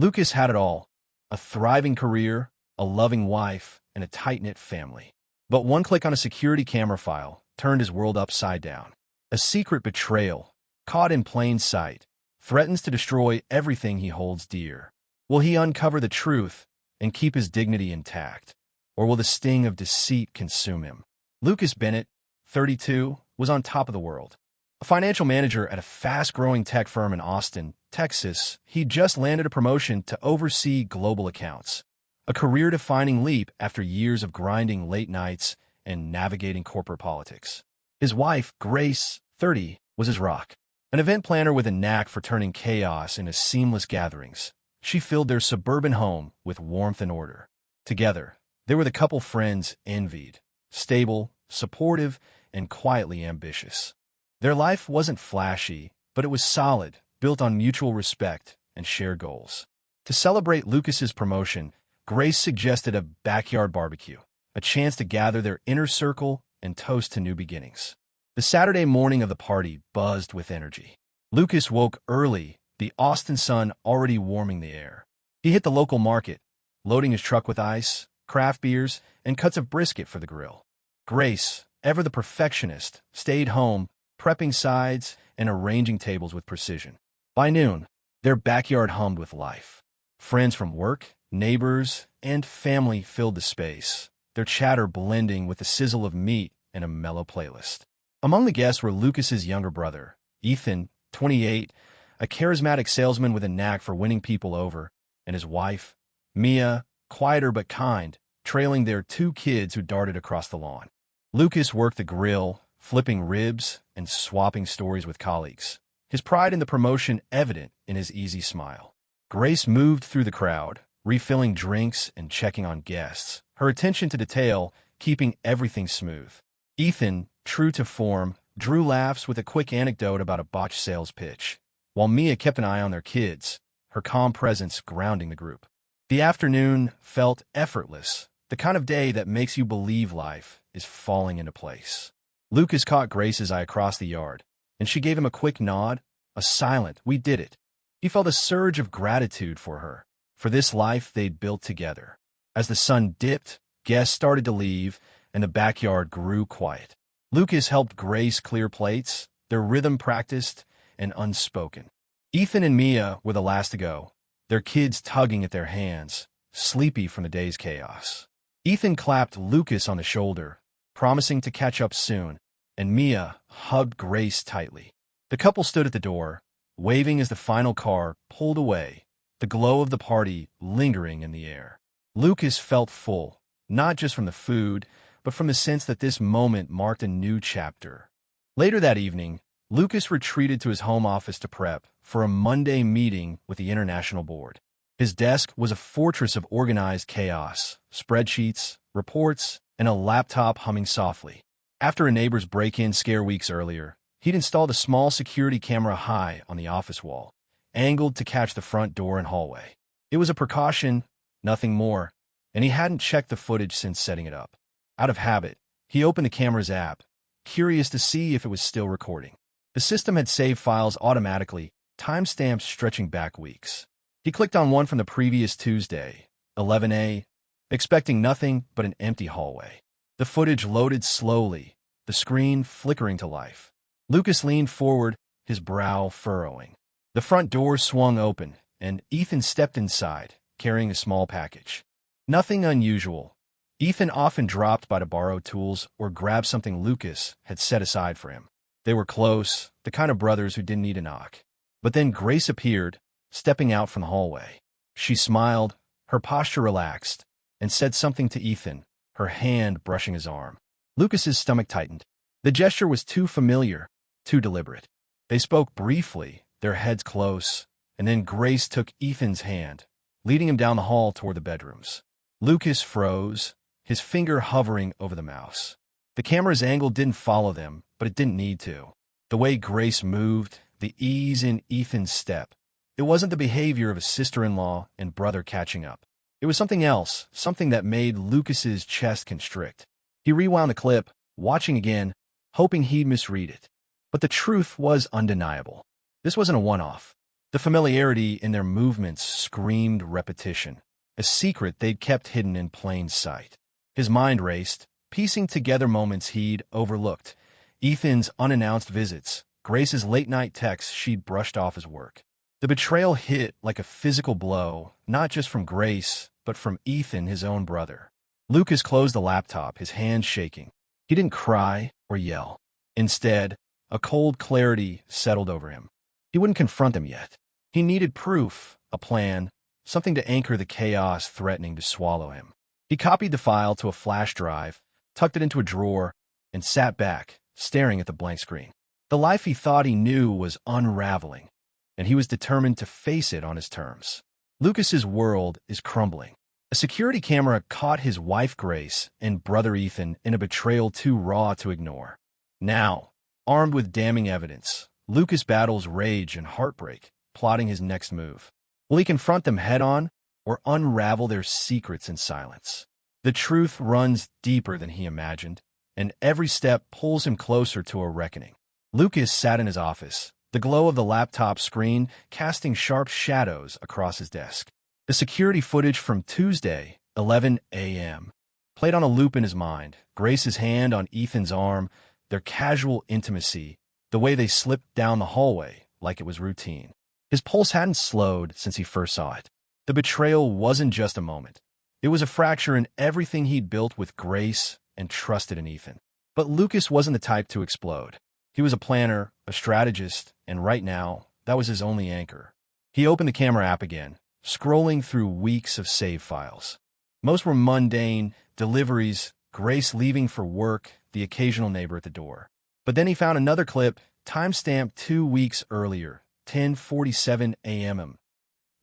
Lucas had it all: a thriving career, a loving wife, and a tight-knit family. But one click on a security camera file turned his world upside down. A secret betrayal, caught in plain sight, threatens to destroy everything he holds dear. Will he uncover the truth and keep his dignity intact? Or will the sting of deceit consume him? Lucas Bennett, 32, was on top of the world. A financial manager at a fast-growing tech firm in Austin, Texas, he just landed a promotion to oversee global accounts. A career-defining leap after years of grinding late nights and navigating corporate politics. His wife, Grace, 30, was his rock. An event planner with a knack for turning chaos into seamless gatherings, she filled their suburban home with warmth and order. Together, they were the couple friends envied, stable, supportive, and quietly ambitious. Their life wasn't flashy, but it was solid, built on mutual respect and shared goals. To celebrate Lucas's promotion, Grace suggested a backyard barbecue, a chance to gather their inner circle and toast to new beginnings. The Saturday morning of the party buzzed with energy. Lucas woke early, the Austin sun already warming the air. He hit the local market, loading his truck with ice, craft beers, and cuts of brisket for the grill. Grace, ever the perfectionist, stayed home, prepping sides and arranging tables with precision. By noon, their backyard hummed with life. Friends from work, neighbors, and family filled the space, their chatter blending with the sizzle of meat and a mellow playlist. Among the guests were Lucas's younger brother, Ethan, 28, a charismatic salesman with a knack for winning people over, and his wife, Mia, quieter but kind, trailing their 2 kids who darted across the lawn. Lucas worked the grill, flipping ribs and swapping stories with colleagues, his pride in the promotion evident in his easy smile. Grace moved through the crowd, refilling drinks and checking on guests, her attention to detail keeping everything smooth. Ethan, true to form, drew laughs with a quick anecdote about a botched sales pitch, while Mia kept an eye on their kids, her calm presence grounding the group. The afternoon felt effortless, the kind of day that makes you believe life is falling into place. Lucas caught Grace's eye across the yard, and she gave him a quick nod, a silent, "We did it." He felt a surge of gratitude for her, for this life they'd built together. As the sun dipped, guests started to leave, and the backyard grew quiet. Lucas helped Grace clear plates, their rhythm practiced and unspoken. Ethan and Mia were the last to go, their kids tugging at their hands, sleepy from the day's chaos. Ethan clapped Lucas on the shoulder, promising to catch up soon, and Mia hugged Grace tightly. The couple stood at the door, waving as the final car pulled away, the glow of the party lingering in the air. Lucas felt full, not just from the food, but from the sense that this moment marked a new chapter. Later that evening, Lucas retreated to his home office to prep for a Monday meeting with the International Board. His desk was a fortress of organized chaos, spreadsheets, reports, and a laptop humming softly. After a neighbor's break-in scare weeks earlier, he'd installed a small security camera high on the office wall, angled to catch the front door and hallway. It was a precaution, nothing more, and he hadn't checked the footage since setting it up. Out of habit, he opened the camera's app, curious to see if it was still recording. The system had saved files automatically, timestamps stretching back weeks. He clicked on one from the previous Tuesday, 11 expecting nothing but an empty hallway. The footage loaded slowly, the screen flickering to life. Lucas leaned forward, his brow furrowing. The front door swung open, and Ethan stepped inside, carrying a small package. Nothing unusual. Ethan often dropped by to borrow tools or grab something Lucas had set aside for him. They were close, the kind of brothers who didn't need a knock. But then Grace appeared, stepping out from the hallway. She smiled, her posture relaxed, and said something to Ethan, her hand brushing his arm. Lucas's stomach tightened. The gesture was too familiar, too deliberate. They spoke briefly, their heads close, and then Grace took Ethan's hand, leading him down the hall toward the bedrooms. Lucas froze, his finger hovering over the mouse. The camera's angle didn't follow them, but it didn't need to. The way Grace moved, the ease in Ethan's step, it wasn't the behavior of a sister-in-law and brother catching up. It was something else, something that made Lucas's chest constrict. He rewound the clip, watching again, hoping he'd misread it. But the truth was undeniable. This wasn't a one-off. The familiarity in their movements screamed repetition, a secret they'd kept hidden in plain sight. His mind raced, piecing together moments he'd overlooked. Ethan's unannounced visits, Grace's late-night texts she'd brushed off as work. The betrayal hit like a physical blow, not just from Grace, but from Ethan, his own brother. Lucas closed the laptop, his hands shaking. He didn't cry or yell. Instead, a cold clarity settled over him. He wouldn't confront them yet. He needed proof, a plan, something to anchor the chaos threatening to swallow him. He copied the file to a flash drive, tucked it into a drawer, and sat back, staring at the blank screen. The life he thought he knew was unraveling, and he was determined to face it on his terms. Lucas's world is crumbling. A security camera caught his wife Grace and brother Ethan in a betrayal too raw to ignore. Now, armed with damning evidence, Lucas battles rage and heartbreak, plotting his next move. Will he confront them head-on or unravel their secrets in silence? The truth runs deeper than he imagined, and every step pulls him closer to a reckoning. Lucas sat in his office, the glow of the laptop screen casting sharp shadows across his desk. The security footage from Tuesday, 11 a.m., played on a loop in his mind. Grace's hand on Ethan's arm, their casual intimacy, the way they slipped down the hallway like it was routine. His pulse hadn't slowed since he first saw it. The betrayal wasn't just a moment. It was a fracture in everything he'd built with Grace and trusted in Ethan. But Lucas wasn't the type to explode. He was a planner, a strategist, and right now, that was his only anchor. He opened the camera app again, scrolling through weeks of save files. Most were mundane, deliveries, Grace leaving for work, the occasional neighbor at the door. But then he found another clip, timestamped 2 weeks earlier, 10:47 a.m.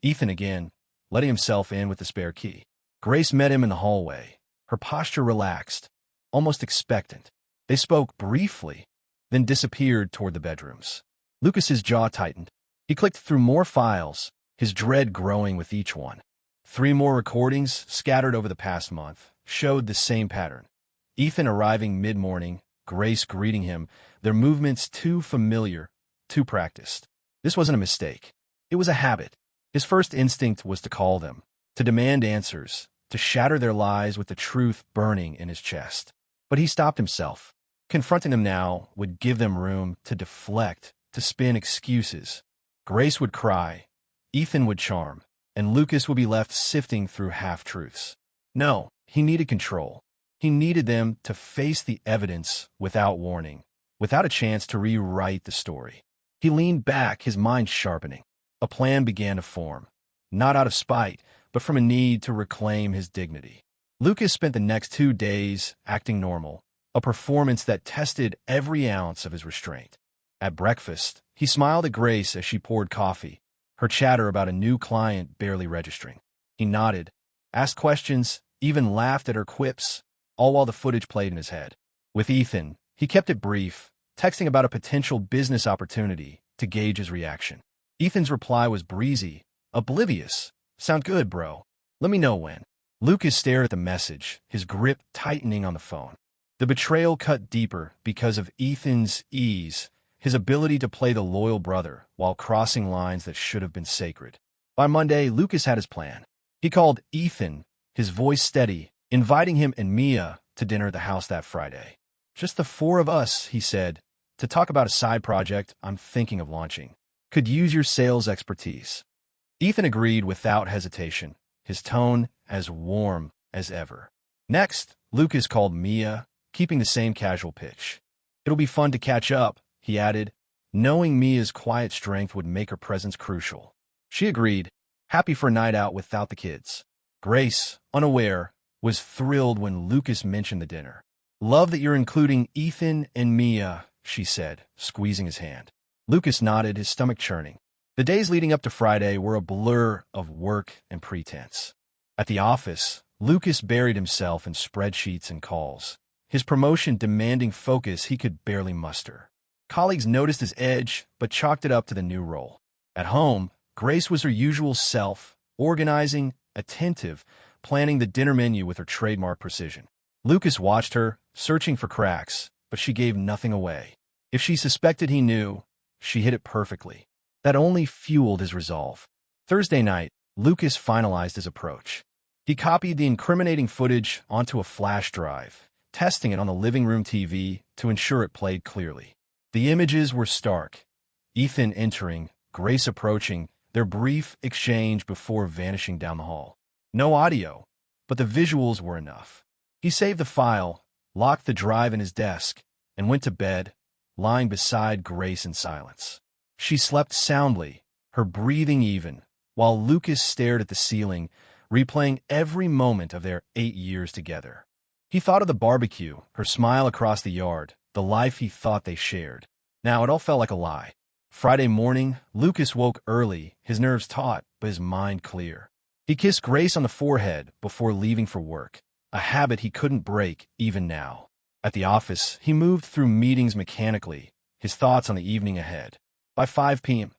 Ethan again, letting himself in with the spare key. Grace met him in the hallway, her posture relaxed, almost expectant. They spoke briefly, then disappeared toward the bedrooms. Lucas's jaw tightened. He clicked through more files, his dread growing with each one. 3 more recordings, scattered over the past month, showed the same pattern. Ethan arriving mid-morning, Grace greeting him, their movements too familiar, too practiced. This wasn't a mistake. It was a habit. His first instinct was to call them, to demand answers, to shatter their lies with the truth burning in his chest. But he stopped himself. Confronting them now would give them room to deflect, to spin excuses. Grace would cry, Ethan would charm, and Lucas would be left sifting through half-truths. No, he needed control. He needed them to face the evidence without warning, without a chance to rewrite the story. He leaned back, his mind sharpening. A plan began to form, not out of spite, but from a need to reclaim his dignity. Lucas spent the next 2 days acting normal, a performance that tested every ounce of his restraint. At breakfast, he smiled at Grace as she poured coffee, her chatter about a new client barely registering. He nodded, asked questions, even laughed at her quips, all while the footage played in his head. With Ethan, he kept it brief, texting about a potential business opportunity to gauge his reaction. Ethan's reply was breezy, oblivious. Sound good, bro. Let me know when. Lucas stared at the message, his grip tightening on the phone. The betrayal cut deeper because of Ethan's ease, his ability to play the loyal brother while crossing lines that should have been sacred. By Monday, Lucas had his plan. He called Ethan, his voice steady, inviting him and Mia to dinner at the house that Friday. Just the 4 of us, he said, to talk about a side project I'm thinking of launching. Could use your sales expertise. Ethan agreed without hesitation, his tone as warm as ever. Next, Lucas called Mia, keeping the same casual pitch. It'll be fun to catch up, he added, knowing Mia's quiet strength would make her presence crucial. She agreed, happy for a night out without the kids. Grace, unaware, was thrilled when Lucas mentioned the dinner. Love that you're including Ethan and Mia, she said, squeezing his hand. Lucas nodded, his stomach churning. The days leading up to Friday were a blur of work and pretense. At the office, Lucas buried himself in spreadsheets and calls, his promotion demanding focus he could barely muster. Colleagues noticed his edge, but chalked it up to the new role. At home, Grace was her usual self, organizing, attentive, planning the dinner menu with her trademark precision. Lucas watched her, searching for cracks, but she gave nothing away. If she suspected he knew, she hid it perfectly. that only fueled his resolve. Thursday night, Lucas finalized his approach. He copied the incriminating footage onto a flash drive, testing it on the living room TV to ensure it played clearly. The images were stark. Ethan entering, Grace approaching, their brief exchange before vanishing down the hall. No audio, but the visuals were enough. He saved the file, locked the drive in his desk, and went to bed, lying beside Grace in silence. She slept soundly, her breathing even, while Lucas stared at the ceiling, replaying every moment of their 8 years together. He thought of the barbecue, her smile across the yard, the life he thought they shared. Now it all felt like a lie. Friday morning, Lucas woke early, his nerves taut, but his mind clear. He kissed Grace on the forehead before leaving for work, a habit he couldn't break even now. At the office, he moved through meetings mechanically, his thoughts on the evening ahead. By 5 p.m.,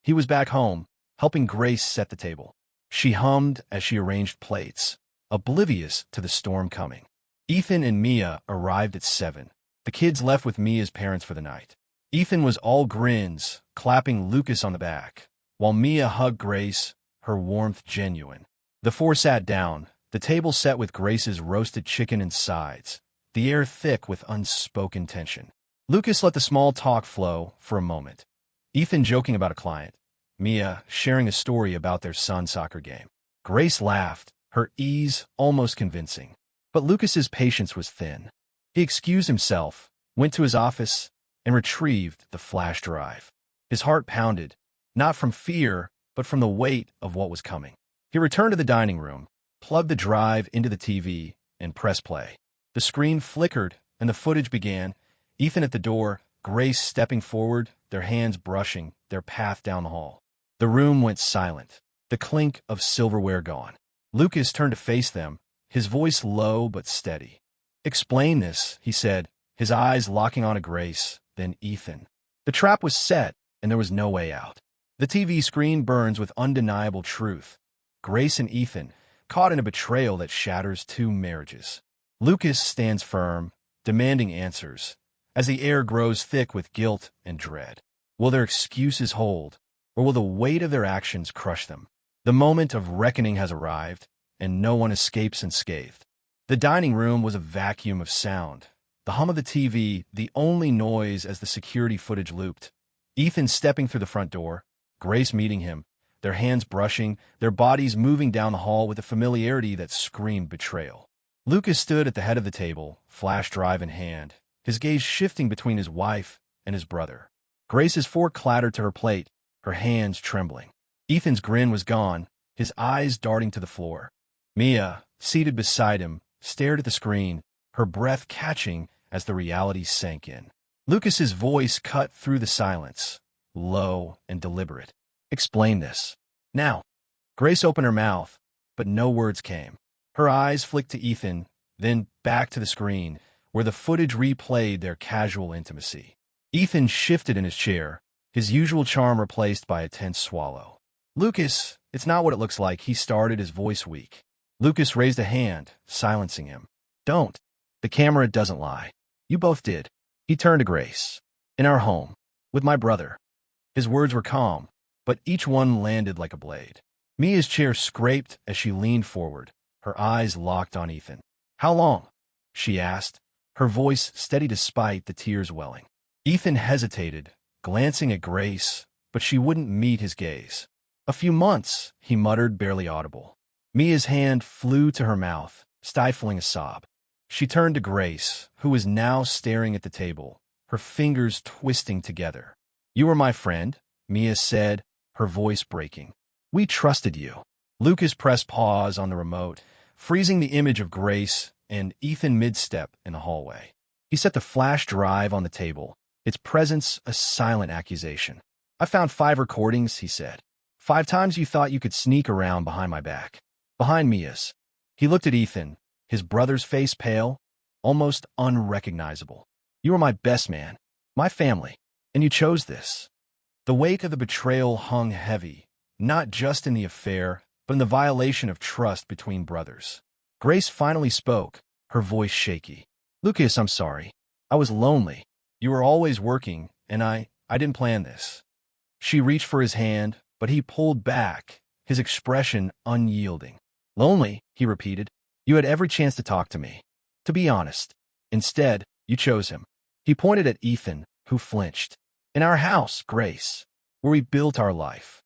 he was back home, helping Grace set the table. She hummed as she arranged plates, oblivious to the storm coming. Ethan and Mia arrived at 7. The kids left with Mia's parents for the night. Ethan was all grins, clapping Lucas on the back, while Mia hugged Grace, her warmth genuine. The four sat down, the table set with Grace's roasted chicken and sides, the air thick with unspoken tension. Lucas let the small talk flow for a moment. Ethan joking about a client, Mia sharing a story about their son's soccer game. Grace laughed, her ease almost convincing. But Lucas's patience was thin. He excused himself, went to his office, and retrieved the flash drive. His heart pounded, not from fear, but from the weight of what was coming. He returned to the dining room, plugged the drive into the TV, and pressed play. The screen flickered, and the footage began. Ethan at the door, Grace stepping forward, their hands brushing their path down the hall. The room went silent, the clink of silverware gone. Lucas turned to face them, his voice low but steady. "Explain this," he said, his eyes locking on Grace, then Ethan. The trap was set, and there was no way out. The TV screen burns with undeniable truth. Grace and Ethan, caught in a betrayal that shatters 2 marriages. Lucas stands firm, demanding answers, as the air grows thick with guilt and dread. Will their excuses hold, or will the weight of their actions crush them? The moment of reckoning has arrived, and no one escapes unscathed. The dining room was a vacuum of sound. The hum of the TV, the only noise as the security footage looped. Ethan stepping through the front door, Grace meeting him, their hands brushing, their bodies moving down the hall with a familiarity that screamed betrayal. Lucas stood at the head of the table, flash drive in hand, his gaze shifting between his wife and his brother. Grace's fork clattered to her plate, her hands trembling. Ethan's grin was gone, his eyes darting to the floor. Mia, seated beside him, stared at the screen, her breath catching as the reality sank in. Lucas's voice cut through the silence, low and deliberate. "Explain this. Now." Grace opened her mouth, but no words came. Her eyes flicked to Ethan, then back to the screen, where the footage replayed their casual intimacy. Ethan shifted in his chair, his usual charm replaced by a tense swallow. "Lucas, it's not what it looks like," he started, his voice weak. Lucas raised a hand, silencing him. "Don't. The camera doesn't lie. You both did." He turned to Grace. "In our home. With my brother." His words were calm, but each one landed like a blade. Mia's chair scraped as she leaned forward, her eyes locked on Ethan. "How long?" she asked, her voice steady despite the tears welling. Ethan hesitated, glancing at Grace, but she wouldn't meet his gaze. "A few months," he muttered, barely audible. Mia's hand flew to her mouth, stifling a sob. She turned to Grace, who was now staring at the table, her fingers twisting together. "You were my friend," Mia said, her voice breaking. "We trusted you." Lucas pressed pause on the remote, freezing the image of Grace and Ethan mid-step in the hallway. He set the flash drive on the table, its presence a silent accusation. "I found 5 recordings," he said. 5 times you thought you could sneak around behind my back. Behind Mia's." He looked at Ethan, his brother's face pale, almost unrecognizable. "You were my best man, my family, and you chose this." The weight of the betrayal hung heavy, not just in the affair, but in the violation of trust between brothers. Grace finally spoke, her voice shaky. "Lucas, I'm sorry. I was lonely. You were always working, and I didn't plan this." She reached for his hand, but he pulled back, his expression unyielding. Lonely, he repeated. You had every chance to talk to me. To be honest. Instead, you chose him. He pointed at Ethan, who flinched. In our house, Grace, where we built our life.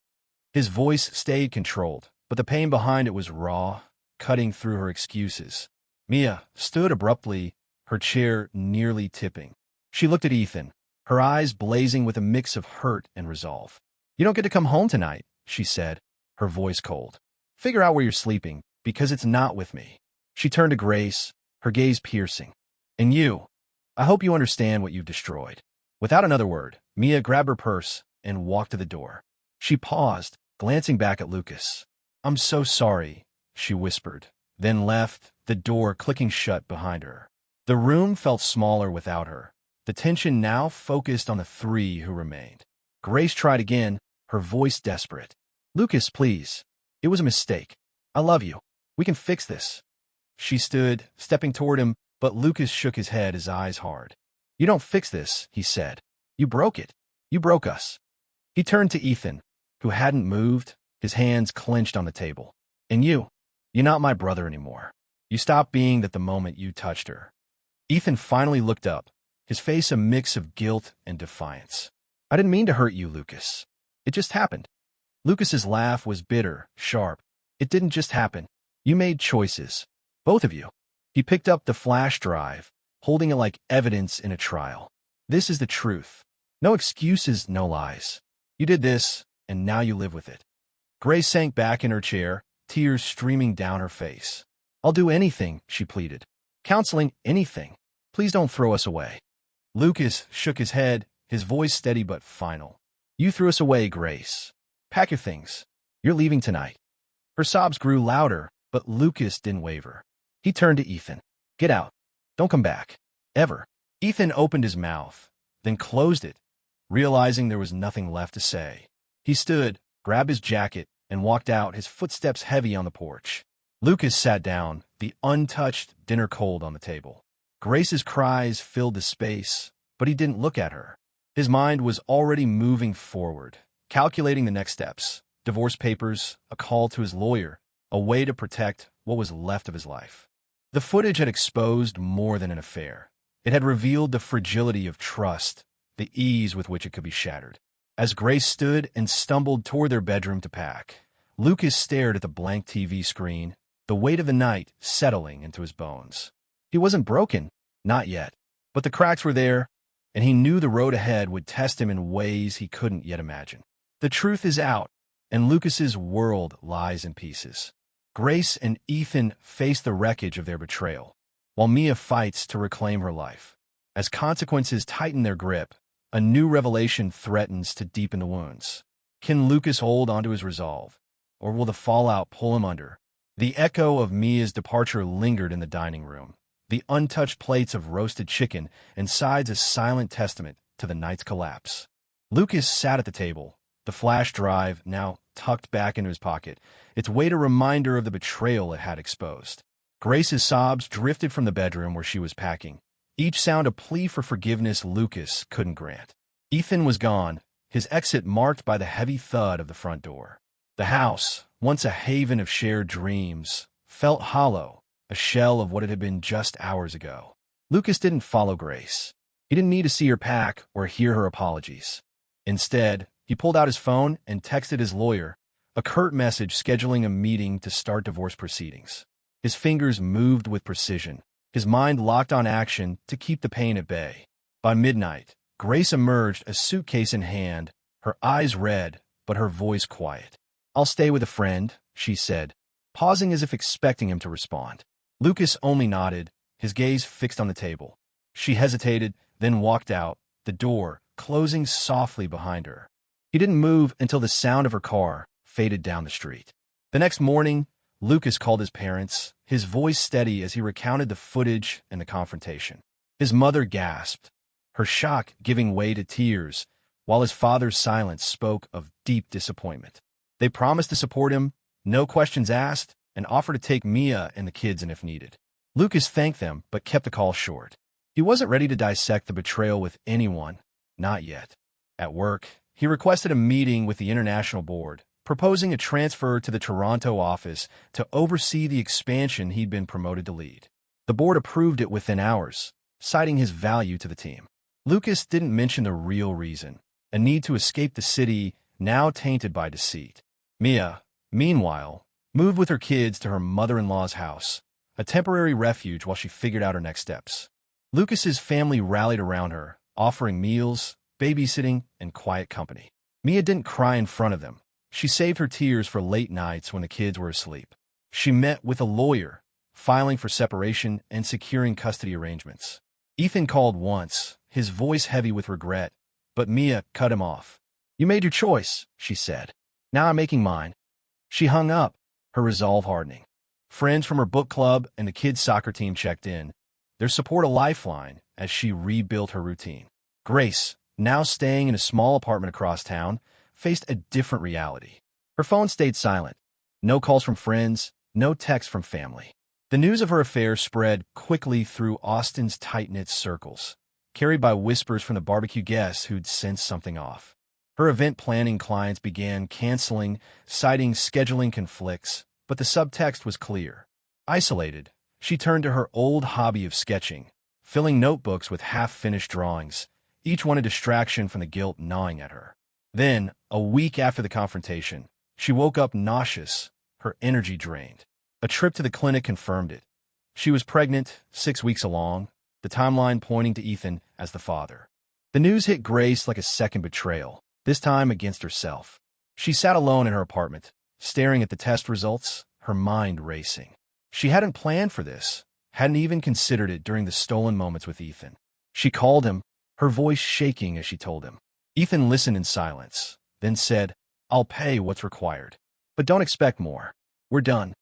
His voice stayed controlled, but the pain behind it was raw, cutting through her excuses. Mia stood abruptly, her chair nearly tipping. She looked at Ethan, her eyes blazing with a mix of hurt and resolve. You don't get to come home tonight, she said, her voice cold. Figure out where you're sleeping, because it's not with me. She turned to Grace, her gaze piercing. And you, I hope you understand what you've destroyed. Without another word, Mia grabbed her purse and walked to the door. She paused, glancing back at Lucas. I'm so sorry, she whispered, then left, the door clicking shut behind her. The room felt smaller without her, the tension now focused on the three who remained. Grace tried again, her voice desperate. Lucas, please. It was a mistake. I love you. We can fix this. She stood, stepping toward him, but Lucas shook his head, his eyes hard. You don't fix this, he said. You broke it. You broke us. He turned to Ethan, who hadn't moved, his hands clenched on the table. And you're not my brother anymore. You stopped being that the moment you touched her. Ethan finally looked up, his face a mix of guilt and defiance. I didn't mean to hurt you, Lucas. It just happened. Lucas's laugh was bitter, sharp. It didn't just happen. You made choices. Both of you. He picked up the flash drive, holding it like evidence in a trial. This is the truth. No excuses, no lies. You did this, and now you live with it. Grace sank back in her chair, tears streaming down her face. I'll do anything, she pleaded. Counseling, anything. Please don't throw us away. Lucas shook his head, his voice steady but final. You threw us away, Grace. Pack your things. You're leaving tonight. Her sobs grew louder, but Lucas didn't waver. He turned to Ethan. Get out. Don't come back. Ever. Ethan opened his mouth, then closed it, realizing there was nothing left to say. He stood, grabbed his jacket, and walked out, his footsteps heavy on the porch. Lucas sat down, the untouched dinner cold on the table. Grace's cries filled the space, but he didn't look at her. His mind was already moving forward, calculating the next steps. Divorce papers, a call to his lawyer, a way to protect what was left of his life. The footage had exposed more than an affair. It had revealed the fragility of trust, the ease with which it could be shattered. As Grace stood and stumbled toward their bedroom to pack, Lucas stared at the blank TV screen, the weight of the night settling into his bones. He wasn't broken, not yet, but the cracks were there, and he knew the road ahead would test him in ways he couldn't yet imagine. The truth is out, and Lucas's world lies in pieces. Grace and Ethan face the wreckage of their betrayal, while Mia fights to reclaim her life. As consequences tighten their grip, a new revelation threatens to deepen the wounds. Can Lucas hold onto his resolve, or will the fallout pull him under? The echo of Mia's departure lingered in the dining room, the untouched plates of roasted chicken and sides a silent testament to the night's collapse. Lucas sat at the table, the flash drive now tucked back into his pocket, its weight a reminder of the betrayal it had exposed. Grace's sobs drifted from the bedroom where she was packing, each sound a plea for forgiveness Lucas couldn't grant. Ethan was gone, his exit marked by the heavy thud of the front door. The house, once a haven of shared dreams, felt hollow, a shell of what it had been just hours ago. Lucas didn't follow Grace. He didn't need to see her pack or hear her apologies. Instead, he pulled out his phone and texted his lawyer, a curt message scheduling a meeting to start divorce proceedings. His fingers moved with precision, his mind locked on action to keep the pain at bay. By midnight, Grace emerged, a suitcase in hand, her eyes red, but her voice quiet. I'll stay with a friend, she said, pausing as if expecting him to respond. Lucas only nodded, his gaze fixed on the table. She hesitated, then walked out, the door closing softly behind her. He didn't move until the sound of her car faded down the street. The next morning, Lucas called his parents, his voice steady as he recounted the footage and the confrontation. His mother gasped, her shock giving way to tears, while his father's silence spoke of deep disappointment. They promised to support him, no questions asked, and offered to take Mia and the kids in if needed. Lucas thanked them, but kept the call short. He wasn't ready to dissect the betrayal with anyone, not yet. At work, He requested a meeting with the International Board, proposing a transfer to the Toronto office to oversee the expansion he'd been promoted to lead. The board approved it within hours, citing his value to the team. Lucas didn't mention the real reason, a need to escape the city now tainted by deceit. Mia, meanwhile, moved with her kids to her mother-in-law's house, a temporary refuge while she figured out her next steps. Lucas's family rallied around her, offering meals, babysitting, and quiet company. Mia didn't cry in front of them. She saved her tears for late nights when the kids were asleep. She met with a lawyer, filing for separation and securing custody arrangements. Ethan called once, his voice heavy with regret, but Mia cut him off. "You made your choice," she said. "Now I'm making mine." She hung up, her resolve hardening. Friends from her book club and the kids' soccer team checked in, their support a lifeline as she rebuilt her routine. Grace, now staying in a small apartment across town, faced a different reality. Her phone stayed silent. No calls from friends, no texts from family. The news of her affair spread quickly through Austin's tight-knit circles, carried by whispers from the barbecue guests who'd sensed something off. Her event planning clients began canceling, citing scheduling conflicts, but the subtext was clear. Isolated, she turned to her old hobby of sketching, filling notebooks with half-finished drawings, each one a distraction from the guilt gnawing at her. Then, a week after the confrontation, she woke up nauseous, her energy drained. A trip to the clinic confirmed it. She was pregnant, 6 weeks along, the timeline pointing to Ethan as the father. The news hit Grace like a second betrayal, this time against herself. She sat alone in her apartment, staring at the test results, her mind racing. She hadn't planned for this, hadn't even considered it during the stolen moments with Ethan. She called him, her voice shaking as she told him. Ethan listened in silence, then said, "I'll pay what's required. But don't expect more. We're done."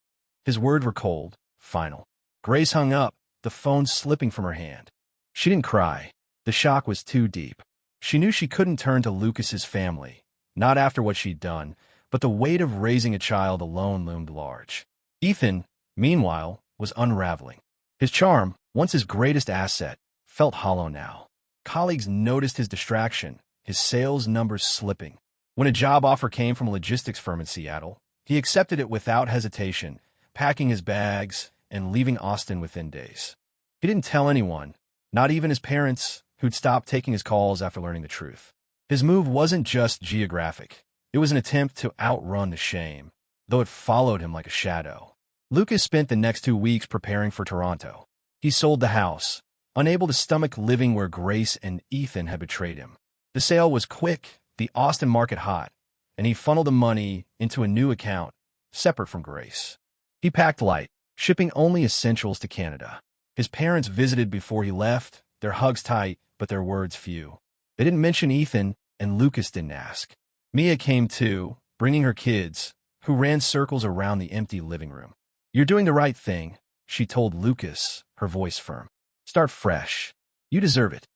His words were cold, final. Grace hung up, the phone slipping from her hand. She didn't cry. The shock was too deep. She knew she couldn't turn to Lucas's family, not after what she'd done, but the weight of raising a child alone loomed large. Ethan, meanwhile, was unraveling. His charm, once his greatest asset, felt hollow now. Colleagues noticed his distraction, his sales numbers slipping. When a job offer came from a logistics firm in Seattle, he accepted it without hesitation, packing his bags and leaving Austin within days. He didn't tell anyone, not even his parents, who'd stopped taking his calls after learning the truth. His move wasn't just geographic. It was an attempt to outrun the shame, though it followed him like a shadow. Lucas spent the next 2 weeks preparing for Toronto. He sold the house, unable to stomach living where Grace and Ethan had betrayed him. The sale was quick, the Austin market hot, and he funneled the money into a new account, separate from Grace. He packed light, shipping only essentials to Canada. His parents visited before he left, their hugs tight, but their words few. They didn't mention Ethan, and Lucas didn't ask. Mia came too, bringing her kids, who ran circles around the empty living room. "You're doing the right thing," she told Lucas, her voice firm. "Start fresh. You deserve it."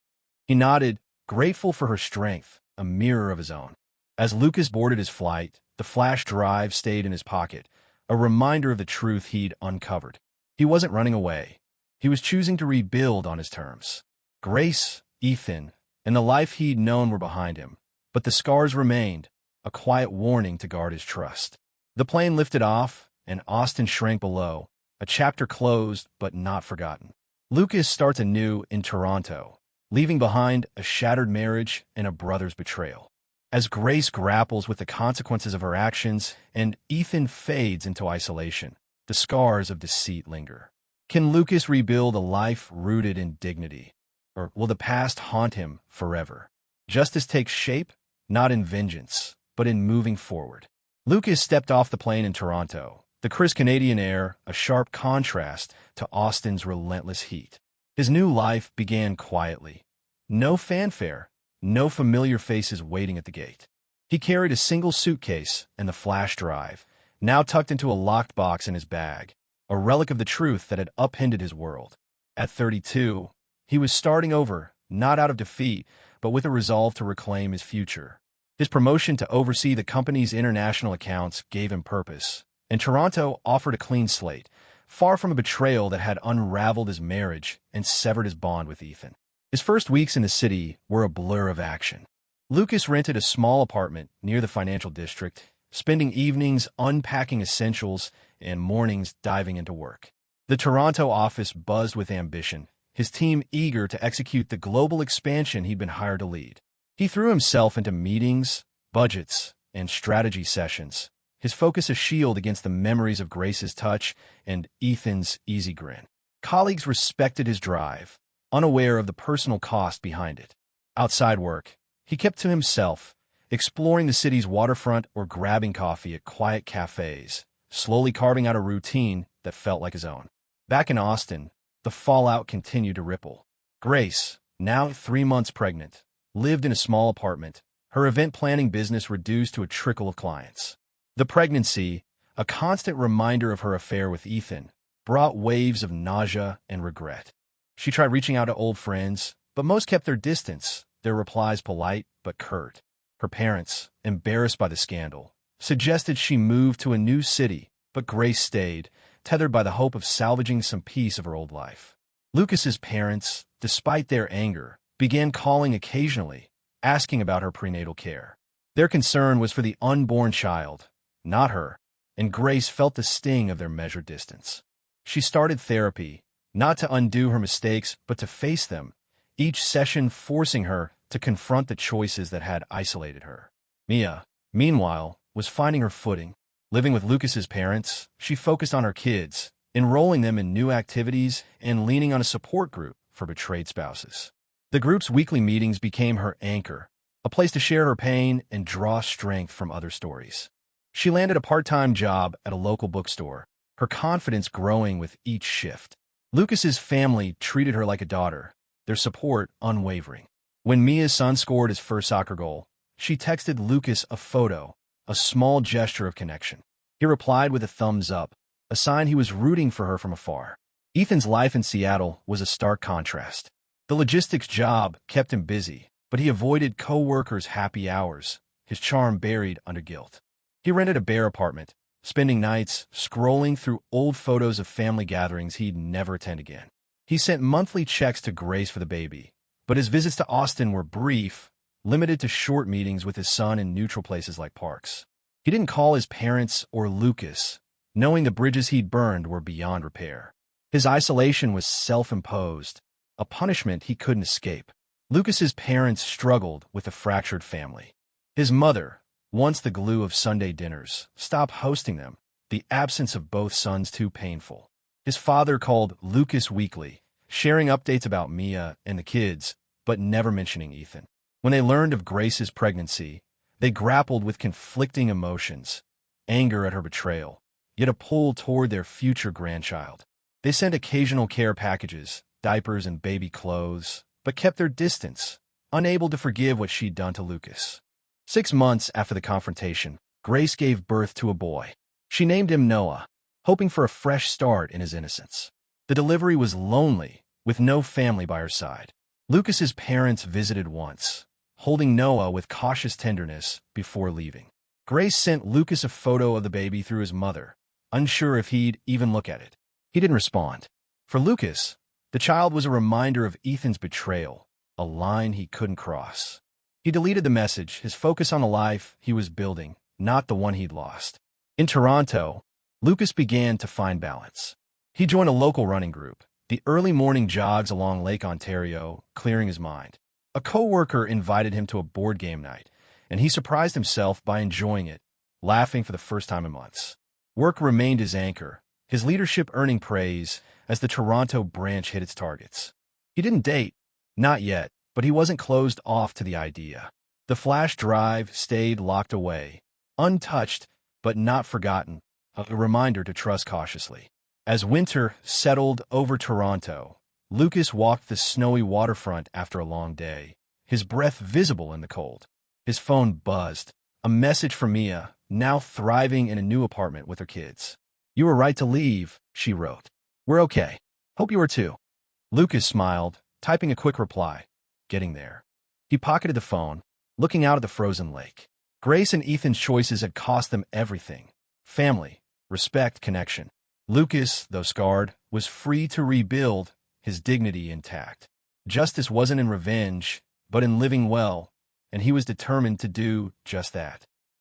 He nodded, grateful for her strength, a mirror of his own. As Lucas boarded his flight, the flash drive stayed in his pocket, a reminder of the truth he'd uncovered. He wasn't running away. He was choosing to rebuild on his terms. Grace, Ethan, and the life he'd known were behind him, but the scars remained, a quiet warning to guard his trust. The plane lifted off, and Austin shrank below, a chapter closed but not forgotten. Lucas starts anew in Toronto, leaving behind a shattered marriage and a brother's betrayal. As Grace grapples with the consequences of her actions and Ethan fades into isolation, the scars of deceit linger. Can Lucas rebuild a life rooted in dignity? Or will the past haunt him forever? Justice takes shape, not in vengeance, but in moving forward. Lucas stepped off the plane in Toronto, the crisp Canadian air a sharp contrast to Austin's relentless heat. His new life began quietly. No fanfare, no familiar faces waiting at the gate. He carried a single suitcase and the flash drive, now tucked into a locked box in his bag, a relic of the truth that had upended his world. At 32, he was starting over, not out of defeat, but with a resolve to reclaim his future. His promotion to oversee the company's international accounts gave him purpose, and Toronto offered a clean slate, far from a betrayal that had unraveled his marriage and severed his bond with Ethan. His first weeks in the city were a blur of action. Lucas rented a small apartment near the financial district, spending evenings unpacking essentials and mornings diving into work. The Toronto office buzzed with ambition, his team eager to execute the global expansion he'd been hired to lead. He threw himself into meetings, budgets, and strategy sessions, his focus a shield against the memories of Grace's touch and Ethan's easy grin. Colleagues respected his drive, unaware of the personal cost behind it. Outside work, he kept to himself, exploring the city's waterfront or grabbing coffee at quiet cafes, slowly carving out a routine that felt like his own. Back in Austin, the fallout continued to ripple. Grace, now 3 months pregnant, lived in a small apartment, her event planning business reduced to a trickle of clients. The pregnancy, a constant reminder of her affair with Ethan, brought waves of nausea and regret. She tried reaching out to old friends, but most kept their distance, their replies polite but curt. Her parents, embarrassed by the scandal, suggested she move to a new city, but Grace stayed, tethered by the hope of salvaging some piece of her old life. Lucas's parents, despite their anger, began calling occasionally, asking about her prenatal care. Their concern was for the unborn child, not her, and Grace felt the sting of their measured distance. She started therapy, not to undo her mistakes, but to face them, each session forcing her to confront the choices that had isolated her. Mia, meanwhile, was finding her footing. Living with Lucas's parents, she focused on her kids, enrolling them in new activities and leaning on a support group for betrayed spouses. The group's weekly meetings became her anchor, a place to share her pain and draw strength from other stories. She landed a part-time job at a local bookstore, her confidence growing with each shift. Lucas's family treated her like a daughter, their support unwavering. When Mia's son scored his first soccer goal, she texted Lucas a photo, a small gesture of connection. He replied with a thumbs up, a sign he was rooting for her from afar. Ethan's life in Seattle was a stark contrast. The logistics job kept him busy, but he avoided co-workers' happy hours, his charm buried under guilt. He rented a bare apartment, spending nights scrolling through old photos of family gatherings he'd never attend again. He sent monthly checks to Grace for the baby, but his visits to Austin were brief, limited to short meetings with his son in neutral places like parks. He didn't call his parents or Lucas, knowing the bridges he'd burned were beyond repair. His isolation was self-imposed, a punishment he couldn't escape. Lucas's parents struggled with a fractured family. His mother, once the glue of Sunday dinners, stopped hosting them, the absence of both sons too painful. His father called Lucas weekly, sharing updates about Mia and the kids, but never mentioning Ethan. When they learned of Grace's pregnancy, they grappled with conflicting emotions, anger at her betrayal, yet a pull toward their future grandchild. They sent occasional care packages, diapers and baby clothes, but kept their distance, unable to forgive what she'd done to Lucas. 6 months after the confrontation, Grace gave birth to a boy. She named him Noah, hoping for a fresh start in his innocence. The delivery was lonely, with no family by her side. Lucas's parents visited once, holding Noah with cautious tenderness before leaving. Grace sent Lucas a photo of the baby through his mother, unsure if he'd even look at it. He didn't respond. For Lucas, the child was a reminder of Ethan's betrayal, a line he couldn't cross. He deleted the message, his focus on the life he was building, not the one he'd lost. In Toronto, Lucas began to find balance. He joined a local running group, the early morning jogs along Lake Ontario, clearing his mind. A co-worker invited him to a board game night, and he surprised himself by enjoying it, laughing for the first time in months. Work remained his anchor, his leadership earning praise as the Toronto branch hit its targets. He didn't date, not yet, but he wasn't closed off to the idea. The flash drive stayed locked away, untouched but not forgotten, a reminder to trust cautiously. As winter settled over Toronto, Lucas walked the snowy waterfront after a long day, his breath visible in the cold. His phone buzzed, a message from Mia, now thriving in a new apartment with her kids. "You were right to leave," she wrote. "We're okay. Hope you are too." Lucas smiled, typing a quick reply. Getting there. He pocketed the phone, looking out at the frozen lake. Grace and Ethan's choices had cost them everything. Family, respect, connection. Lucas, though scarred, was free to rebuild, his dignity intact. Justice wasn't in revenge, but in living well, and he was determined to do just that.